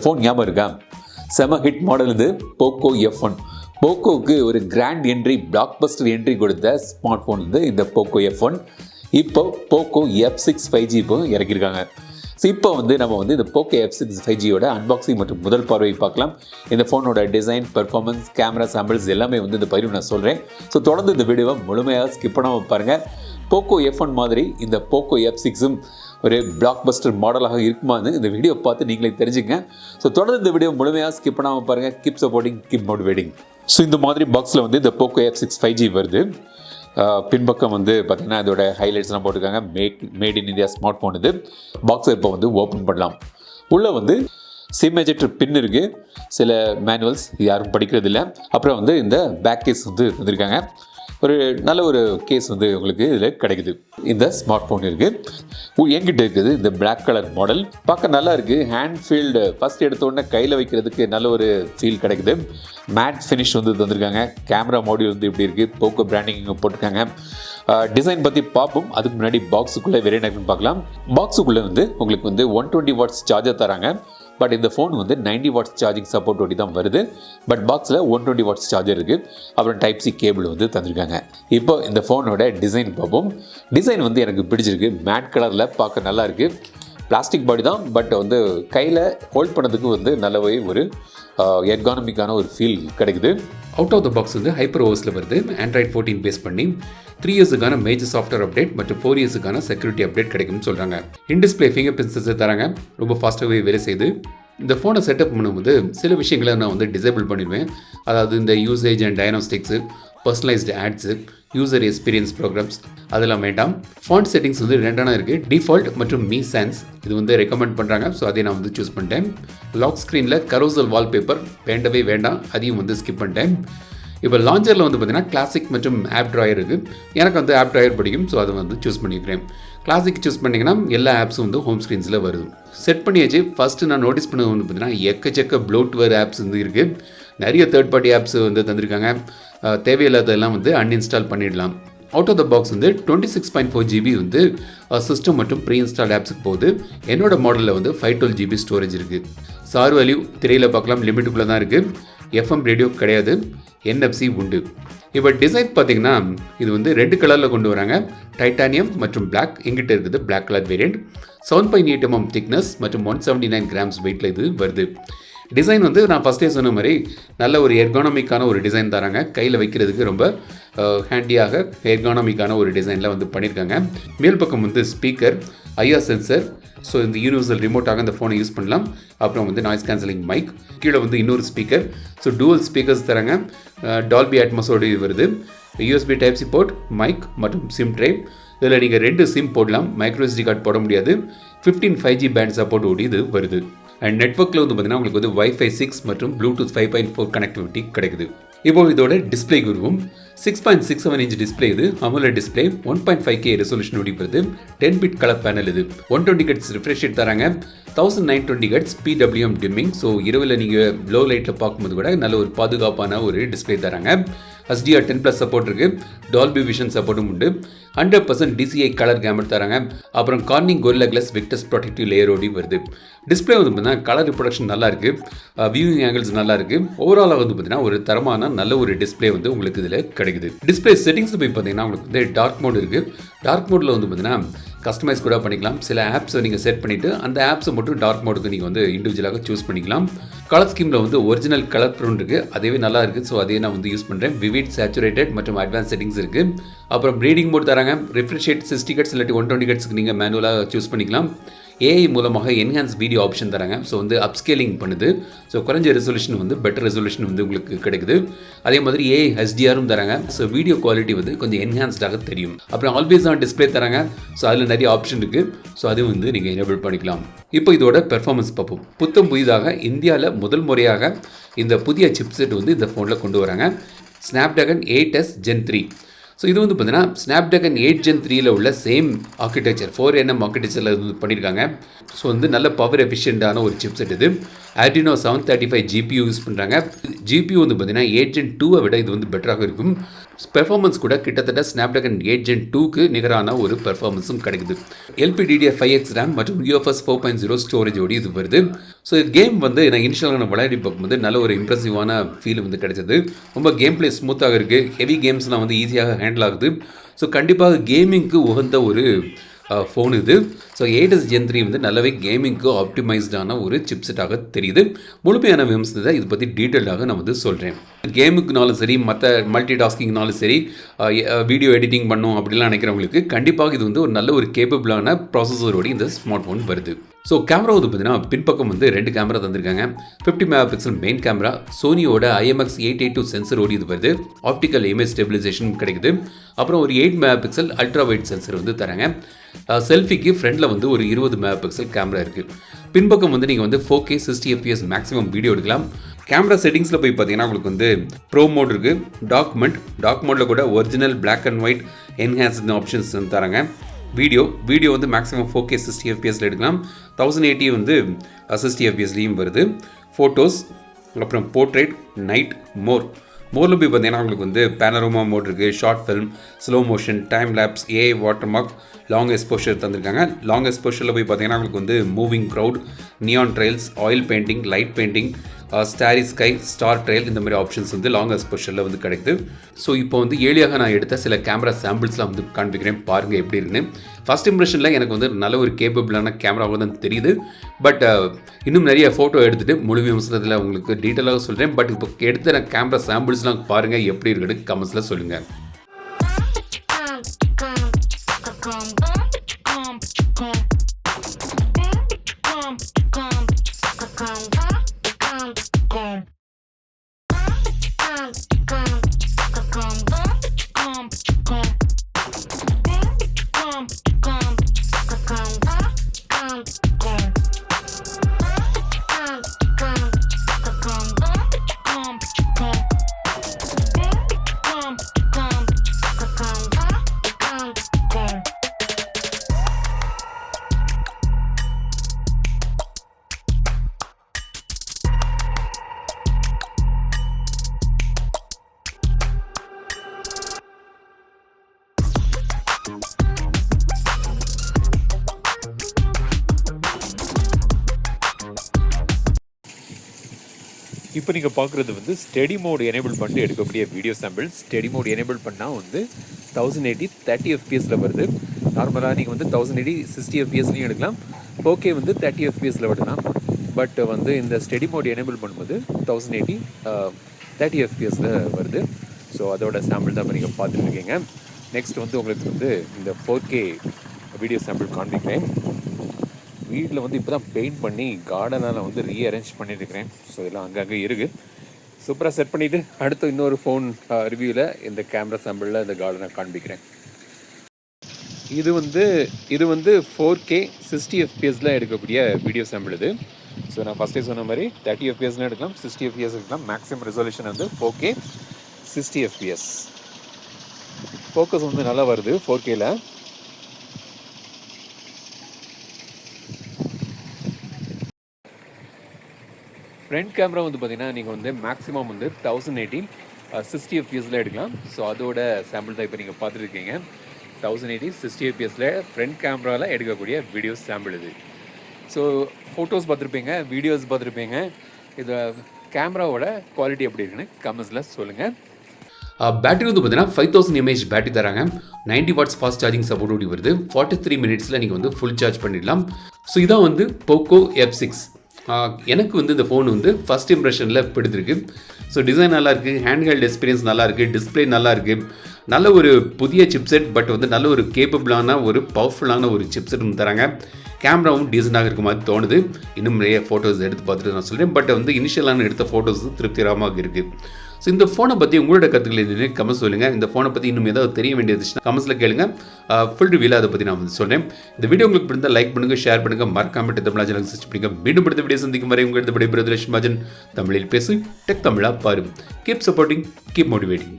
Phone ஞாபகம் இருக்கா? செம ஹிட் மாடல் இது போக்கோ F1. போக்கோவுக்கு ஒரு grand entry, blockbuster entry கொடுத்த ஸ்மார்ட் ஃபோன் வந்து இந்த போக்கோ F1. இப்போ போக்கோ F6 5G இப்போ இறக்கியிருக்காங்க. ஸோ இப்போ வந்து நம்ம வந்து இந்த போக்கோ F6 5Gயோட அன்பாக்சிங் மற்றும் முதல் பார்வை பார்க்கலாம். இந்த ஃபோனோட டிசைன், பெர்ஃபார்மன்ஸ், கேமரா சாம்பிள்ஸ் எல்லாமே வந்து இந்த பதிவு நான் சொல்கிறேன். ஸோ தொடர்ந்து இந்த வீடியோவை முழுமையாக ஸ்கிப் பண்ணாமல் பாருங்கள். போக்கோ F1 மாதிரி இந்த போக்கோ F6ம் ஒரு பிளாக் பஸ்டர் மாடலாக இருக்குமான்னு இந்த வீடியோ பார்த்து நீங்களே தெரிஞ்சுங்க. ஸோ தொடர்ந்து இந்த வீடியோ முழுமையாக ஸ்கிப் பண்ணாமல் பாருங்கள். Keep supporting, keep motivating. So இந்த மாதிரி பாக்ஸில் வந்து இந்த போக்கோ F6 5G வருது. பின்பக்கம் வந்து பார்த்திங்கன்னா இதோட ஹைலைட்ஸ்லாம் போட்டிருக்காங்க. Made in India smart phone இது. பாக்ஸை இப்போ வந்து ஓப்பன் பண்ணலாம். உள்ளே வந்து சிம் எஜெக்டர் பின் இருக்குது. சில மேனுவல்ஸ் யாரும் படிக்கிறது இல்லை. அப்புறம் வந்து இந்த பேக் கேஸ் வந்து வந்திருக்காங்க. ஒரு நல்ல ஒரு கேஸ் வந்து உங்களுக்கு இதில் கிடைக்குது. இந்த ஸ்மார்ட் ஃபோன் இருக்குது. என்கிட்ட இருக்குது இந்த பிளாக் கலர் மாடல். பார்க்க நல்லா இருக்குது. ஹேண்ட் ஃபீல்டு ஃபஸ்ட் எடுத்தோடனே கையில் வைக்கிறதுக்கு நல்ல ஒரு ஃபீல் கிடைக்குது. மேட் ஃபினிஷ் வந்து தந்திருக்காங்க. கேமரா மாடியூல் வந்து இப்படி இருக்குது. போக்கோ பிராண்டிங் போட்டிருக்காங்க. டிசைன் பற்றி பார்ப்போம். அதுக்கு முன்னாடி பாக்ஸுக்குள்ளே வேறு என்ன பார்க்கலாம். பாக்ஸுக்குள்ளே வந்து உங்களுக்கு வந்து 120 வாட்ஸ் சார்ஜர் தராங்க. பட் இந்த ஃபோன் வந்து 90 வாட்ஸ் சார்ஜிங் சப்போர்ட் ஓடி தான் வருது. பட் பாக்ஸில் 120 வாட்ஸ் சார்ஜர் இருக்குது. அப்புறம் டைப் சி கேபிள் வந்து தந்திருக்காங்க. இப்போ இந்த ஃபோனோட டிசைன் பார்ப்போம். டிசைன் வந்து எனக்கு பிடிச்சிருக்கு. மேட் கலரில் பார்க்க நல்லா இருக்குது. பிளாஸ்டிக் பாடி தான், பட் வந்து கையில் ஹோல்ட் பண்ணதுக்கு வந்து நல்லாவே ஒரு எர்கானமிக்கான ஒரு ஃபீல் கிடைக்குது. அவுட் ஆஃப் த பாக்ஸ் வந்து ஹைப்பர் ஓஎஸில் வருது. ஆண்ட்ராய்ட் 14 பேஸ் பண்ணி 3 இயர்ஸுக்கான மேஜர் சாஃப்ட்வேர் அப்டேட் மற்றும் 4 இயர்ஸுக்கான செக்யூரிட்டி அப்டேட் கிடைக்கும்னு சொல்கிறாங்க. In display finger print sensor தராங்க. ரொம்ப ஃபாஸ்ட்டாகவே வேலை செய்யுது. இந்த ஃபோனை செட்டப் பண்ணும்போது சில விஷயங்களை நான் வந்து டிசேபிள் பண்ணிடுவேன். அதாவது இந்த usage and diagnostics, personalised ads, user experience programs அதெல்லாம் வேண்டாம். ஃபாண்ட் செட்டிங்ஸ் வந்து ரெண்டான இருக்குது. டிஃபால்ட் மற்றும் மீ சான்ஸ் இது வந்து ரெக்கமெண்ட் பண்ணுறாங்க. ஸோ அதை நான் வந்து சூஸ் பண்ணிட்டேன். லாக் ஸ்க்ரீனில் கரோசல் வால்பேப்பர் வேண்டவே வேண்டாம், அதையும் வந்து ஸ்கிப் பண்ணிட்டேன். இப்போ லான்ச்சரில் வந்து பார்த்தீங்கன்னா கிளாசிக் மற்றும் ஆப் ட்ராயர் இருக்குது. எனக்கு வந்து ஆப் ட்ராயர் பிடிக்கும். ஸோ அதை வந்து சூஸ் பண்ணிக்கிறேன். கிளாசிக் சூஸ் பண்ணிங்கன்னா எல்லா ஆப்ஸும் வந்து ஹோம் ஸ்க்ரீன்ஸில் வருது. செட் பண்ணியாச்சு. ஃபஸ்ட்டு நான் நோட்டீஸ் பண்ணது வந்து பார்த்தீங்கன்னா எக்கச்சக்க ப்ளோட்வேர் ஆப்ஸ் வந்து இருக்குது. நிறைய தேர்ட் பார்ட்டி ஆப்ஸ் வந்து தந்திருக்காங்க. தேவையில்லாததெல்லாம் வந்து அன்இன்ஸ்டால் பண்ணிடலாம். அவுட் ஆஃப் த பாக்ஸ் வந்து 26.4 GB வந்து சிஸ்டம் மற்றும் ப்ரீ இன்ஸ்டால் ஆப்ஸுக்கு போகுது. என்னோட மாடலில் வந்து 512 GB ஸ்டோரேஜ் இருக்குது. சார் வேல்யூ திரையில் பார்க்கலாம், லிமிட்டுக்குள்ளே தான் இருக்குது. FM ரேடியோ கிடையாது. NFC உண்டு. இப்போ டிசைன் பார்த்தீங்கன்னா இது வந்து ரெண்டு கலரில் கொண்டு வராங்க. டைட்டானியம் மற்றும் பிளாக். எங்கிட்ட இருக்குது black colour variant. 7.8 mm thickness மற்றும் 179 கிராம்ஸ் வெயிட்டில் இது வருது. டிசைன் வந்து நான் ஃபஸ்ட்டே சொன்ன மாதிரி நல்ல ஒரு எர்கானமிக்கான ஒரு டிசைன் தராங்க. கையில் வைக்கிறதுக்கு ரொம்ப ஹேண்டியாக எர்கானமிக்கான ஒரு டிசைனில் வந்து பண்ணியிருக்காங்க. மேல் பக்கம் வந்து ஸ்பீக்கர், ஐஆர் சென்சர். ஸோ இந்த யூனிவர்சல் ரிமோட்டாக இந்த ஃபோனை யூஸ் பண்ணலாம். அப்புறம் வந்து நாய்ஸ் கேன்சலிங் மைக். கீழே வந்து இன்னொரு ஸ்பீக்கர். ஸோ டூவல் ஸ்பீக்கர்ஸ் தராங்க. டால்பி அட்மாஸோடு வருது. USB type C port, mic மற்றும் சிம் ட்ரை. இதில் நீங்கள் 2 சிம் போடலாம். மைக்ரோ SD கார்டு போட முடியாது. 15 5G பேண்ட் சப்போர்ட் ஓடி இது வருது. அண்ட் நெட்வொர்க்கில் வந்து பார்த்தீங்கன்னா உங்களுக்கு வந்து Wi-Fi 6 மற்றும் Bluetooth 5.4 கனெக்டிவிட்டி கிடைக்குது. இப்போ இதோட டிஸ்பிளே குருவும் 6.67 இன்ச் டிஸ்பிளே இது. AMOLED டிஸ்பிளே 1.5K ரெசல்யூஷன் ஓடி வருது. 10 பிட் கலர் பேனல் இது. 120 Hz ரிஃப்ரெஷ் ரேட் தராங்க. 1920 Hz PWM டிம்மிங். ஸோ இரவில் நீங்கள் லோ லைட்டில் பார்க்கும்போது கூட நல்ல ஒரு பாதுகாப்பான ஒரு டிஸ்பிளே தராங்க. HDR 10+ சப்போர்ட் இருக்குது. டால்பி விஷன் சப்போர்ட்டும் உண்டு. 100% DCI கலர் கேமரா தராங்க. அப்புறம் Corning Gorilla Glass Victus protective லேயரோடி வருது. டிஸ்பிளே வந்து பார்த்தீங்கன்னா கலர் ரிப்ரொடக்ஷன் நல்லா இருக்குது. வியூவிங் ஆங்கிள்ஸ் நல்லா இருக்குது. ஓவராலாக வந்து பார்த்தீங்கன்னா ஒரு தரமான நல்ல ஒரு டிஸ்பிளே வந்து உங்களுக்கு இதில் கிடைக்குது. டிஸ்பிளே செட்டிங்ஸ் போய் பார்த்தீங்கன்னா உங்களுக்கு வந்து டார்க் மோட் இருக்குது. டார்க் மோடில் வந்து பார்த்தீங்கன்னா கஸ்டமைஸ் கூட பண்ணிக்கலாம். சில ஆப்ஸை நீங்கள் செட் பண்ணிவிட்டு அந்த ஆப்ஸை மட்டும் டார்க் மோடுக்கு நீங்கள் வந்து இண்டிவிஜுவலாக சூஸ் பண்ணிக்கலாம். கலர் ஸ்கீமில் வந்து ஒரிஜினல் கலர் ப்ரௌன் இருக்குது. அதுவே நல்லா இருக்குது. ஸோ அதையே நான் வந்து யூஸ் பண்ணுறேன். விவிட், சேச்சுரேட்டட் மற்றும் அட்வான்ஸ் செட்டிங்ஸ் இருக்குது. அப்புறம் ப்ரீடிங் மோட் தராங்க. ரிஃப்ரெஷ் ரேட் 60 Hz இல்லாட்டி 120 Hz நீங்கள் மேனுவலாக சூஸ் பண்ணிக்கலாம். ஏஐ மூலமாக என்ஹான்ஸ் வீடியோ ஆப்ஷன் தராங்க. ஸோ வந்து அப்ஸ்கேலிங் பண்ணுது. ஸோ குறைஞ்ச ரெசல்யூஷன் வந்து பெட்டர் ரெசல்யூஷன் வந்து உங்களுக்கு கிடைக்குது. அதே மாதிரி ஏஐ HDRம் தராங்க. ஸோ வீடியோ குவாலிட்டி வந்து கொஞ்சம் என்ஹான்ஸ்டாக தெரியும். அப்புறம் ஆல்வேஸ் ஆன் டிஸ்பிளே தராங்க. ஸோ அதில் நிறைய ஆப்ஷன் இருக்குது. ஸோ அதுவும் வந்து நீங்கள் எனேபிள் பண்ணிக்கலாம். இப்போ இதோட பெர்ஃபார்மன்ஸ் பார்ப்போம். புத்தம் புதிதாக இந்தியாவில் முதல் முறையாக இந்த புதிய சிப்செட் வந்து இந்த ஃபோனில் கொண்டு வராங்க. Snapdragon 8S Gen 3. ஸோ இது வந்து பார்த்தீங்கன்னா ஸ்னாப்டிராகன் 8 Gen 3ல் உள்ள சேம் ஆர்கிடெக்சர் 4nm ஆர்கிடெக்சரில் வந்து பண்ணியிருக்காங்க. ஸோ வந்து நல்ல பவர் எஃபிஷியண்டான ஒரு சிப்செட் இது. Adreno 735 GPU யூஸ் பண்ணுறாங்க. GPU வந்து பார்த்தீங்கன்னா 8 Gen 2 விட இது வந்து பெட்டராக இருக்கும். பெர்ஃபார்மன்ஸ் கூட கிட்டத்தட்ட ஸ்னாப்ட்ராகன் 8 Gen 2க்கு நிகரான ஒரு பெர்ஃபார்மன்ஸும் கிடைக்குது. LPDDR5X RAM மற்றும் UFS 4.0 ஸ்டோரேஜோடு இது வருது. ஸோ கேம் வந்து நான் இனிஷியலாக நான் விளையாடி பார்க்கும்போது நல்ல ஒரு இம்ப்ரெசிவான ஃபீல் வந்து கிடைச்சது. ரொம்ப கேம் பிளே ஸ்மூத்தாக இருக்குது. ஹெவி கேம்ஸ்லாம் வந்து ஈஸியாக ஹேண்டில் ஆகுது. ஸோ கண்டிப்பாக கேமிங்க்கு உகந்த ஒரு ஃபோன் இது. ஸோ 8S Gen 3 வந்து நல்லாவே கேமிங்க்கு ஆப்டிமைஸ்டான ஒரு சிப்செட்டாக தெரியுது. முழுமையான விமர்சனத்தை இது பற்றி டீட்டெயில்டாக நான் வந்து சொல்கிறேன். கேமுக்குனாலும் சரி, மற்ற மல்டி டாஸ்கிங்னாலும் சரி, வீடியோ எடிட்டிங் பண்ணும் அப்படிலாம் நினைக்கிறவங்களுக்கு கண்டிப்பாக இது வந்து ஒரு நல்ல ஒரு கேப்பபிளான ப்ராசஸரோடு இந்த ஸ்மார்ட் ஃபோன் வருது. ஸோ கேமரா வந்து பார்த்தீங்கன்னா பின்பக்கம் வந்து 2 கேமரா தந்திருக்காங்க. 50 MP மெயின் கேமரா, சோனியோட IMX882 சென்சரோடு இது வருது. ஆப்டிக்கல் இமேஜ் ஸ்டெபிலைசேஷன் கிடைக்குது. அப்புறம் ஒரு 8 MP அல்ட்ரா வைட் சென்சர் வந்து தராங்க. செல்ஃபிக்கு ஃப்ரண்ட்டில் வந்து ஒரு 20 MP கேமரா இருக்குது. பின்பக்கம் வந்து நீங்கள் வந்து 4K 60 FPS மேக்ஸிமம் வீடியோ எடுக்கலாம். கேமரா செட்டிங்ஸில் போய் பார்த்தீங்கன்னா உங்களுக்கு வந்து ப்ரோ மோட் இருக்குது, டாக் மோடில் கூட original black and white enhanced options வந்து தராங்க. வீடியோ வந்து மேக்ஸிமம் 4K 60 FPSல எடுக்கலாம். 1080 வந்து 60 FPSலையும் வருது. ஃபோட்டோஸ், அப்புறம் போர்ட்ரேட், நைட், மோரில் போய் பார்த்தீங்கன்னா உங்களுக்கு வந்து பேனரோமா மோட் இருக்குது, short film, slow motion, time lapse, AI watermark, long exposure தந்திருக்காங்க. லாங் எக்ஸ்போஷரில் போய் பார்த்தீங்கன்னா உங்களுக்கு வந்து moving crowd, neon trails, oil painting, light painting, starry sky, star trail, இந்த மாதிரி ஆப்ஷன்ஸ் வந்து லாங் எக்ஸ்போஷரில் வந்து கிடைக்குது. ஸோ இப்போ வந்து ஏழியாக நான் எடுத்த சில கேமரா சாம்பிள்ஸ்லாம் வந்து காண்பிக்கிறேன், பாருங்கள் எப்படி இருக்குன்னு. ஃபர்ஸ்ட் இம்ப்ரெஷனில் எனக்கு வந்து நல்ல ஒரு கேப்பபிளான கேமராவாக தான் தெரியுது. பட் இன்னும் நிறைய ஃபோட்டோ எடுத்துகிட்டு முழு விமர்சனத்தில் உங்களுக்கு டீட்டெயிலாக சொல்கிறேன். பட் இப்போ எடுத்த கேமரா சாம்பிள்ஸ்லாம் பாருங்கள் எப்படி இருக்குன்னு கமெண்ட்ஸில் சொல்லுங்கள். இப்போ நீங்கள் பார்க்குறது வந்து ஸ்டெடி மோட் எனேபிள் பண்ணிட்டு எடுக்கக்கூடிய video samples. Steady mode enable பண்ணால் வந்து 1080 30 FPSல வருது. நார்மலாக நீங்கள் வந்து 1080 60 FPSலையும் எடுக்கலாம், 4K வந்து 30 FPSல விடலாம். பட் வந்து இந்த ஸ்டெடி மோட் எனேபிள் பண்ணும்போது 1080 30 FPSல வருது. ஸோ அதோட சாம்பிள் தான் நீங்கள் பார்த்துருக்கீங்க. நெக்ஸ்ட் வந்து உங்களுக்கு வந்து இந்த 4K வீடியோ சாம்பிள் காண்பிக்கிறேன். வீட்டில் வந்து இப்போ தான் பெயிண்ட் பண்ணி கார்டனால் வந்து ரீஅரேஞ்ச் பண்ணிட்டுருக்கிறேன். ஸோ இதெல்லாம் அங்கங்கே இருக்குது. சூப்பராக செட் பண்ணிவிட்டு அடுத்து இன்னொரு ஃபோன் ரிவ்யூவில் இந்த கேமரா சாம்பிளில் இந்த கார்டனை காண்பிக்கிறேன். இது வந்து 4K 60 FPSல எடுக்கக்கூடிய வீடியோ சாம்பிள் இது. ஸோ நான் ஃபஸ்ட்டே சொன்ன மாதிரி 30 FPSலாம் எடுக்கலாம், 60 FPS எடுக்கலாம். மேக்ஸிமம் ரெசல்யூஷன் வந்து 4K 60 FPS. ஃபோக்கஸ் வந்து நல்லா வருது 4Kல. ஃப்ரண்ட் கேமரா வந்து பார்த்தீங்கன்னா நீங்கள் வந்து மேக்ஸிமம் வந்து 1080 60 FPSல எடுக்கலாம். ஸோ அதோட சாம்பிள் தான் இப்போ நீங்கள் பார்த்துருக்கீங்க. 1080 60 FPSல ஃப்ரண்ட் கேமராவில் எடுக்கக்கூடிய வீடியோ சாம்பிள் இது. ஸோ ஃபோட்டோஸ் பார்த்துருப்பீங்க, வீடியோஸ் பார்த்துருப்பீங்க. இது கேமராவோட குவாலிட்டி எப்படி இருக்குன்னு கமெண்ட்ஸில் சொல்லுங்கள். பேட்டரி வந்து பார்த்தீங்கன்னா 5000 mAh பேட்டரி தராங்க. 90 வாட்ஸ் ஃபாஸ்ட் சார்ஜிங் சப்போர்ட் வருது. 43 மினிட்ஸில் நீங்கள் வந்து ஃபுல் சார்ஜ் பண்ணிடலாம். ஸோ இதான் வந்து Poco F6. எனக்கு வந்து இந்த ஃபோன் வந்து ஃபஸ்ட் இம்ப்ரெஷனில் பிடித்திருக்கு. ஸோ டிசைன் நல்லாயிருக்கு, ஹேண்ட்ஹெல்ட் எக்ஸ்பீரியன்ஸ் நல்லாயிருக்கு, டிஸ்பிளே நல்லாயிருக்கு, நல்ல ஒரு புதிய சிப்செட். பட் வந்து நல்ல ஒரு கேப்பபிளான ஒரு பவர்ஃபுல்லான ஒரு சிப்செட் தராங்க. கேமராவும் டீசெண்டாக இருக்க மாதிரி தோணுது. இன்னும் நிறைய ஃபோட்டோஸ் எடுத்து பார்த்துட்டு நான் சொல்கிறேன். பட் வந்து இனிஷியலான எடுத்த ஃபோட்டோஸ் திருப்திகரமாக இருக்குது. ஸோ இந்த ஃபோனை பற்றி உங்களோட கருத்துக்கள் எதுன்னு கமெண்ட்ஸ் சொல்லுங்கள். இந்த ஃபோனை பற்றி இன்னும் ஏதாவது தெரிய வேண்டியதுச்சுன்னா கமெண்ட்ஸில் கேளுங்க. ஃபுல் ரிவ்யூவில் அதை பற்றி நான் வந்து சொல்கிறேன். இந்த வீடியோ உங்களுக்கு பிடிந்தால் லைக் பண்ணுங்கள், ஷேர் பண்ணுங்கள், மறக்காம தமிழ் சேனலுக்கு சர்ச் பண்ணுங்கள். மீண்டும் அடுத்த வீடியோ சந்திக்கும் வரை உங்களது விடைபெறுவது லட்சுமி மஜன். தமிழில் பேசு, டெக் தமிழா பாரு. Keep supporting, keep motivating.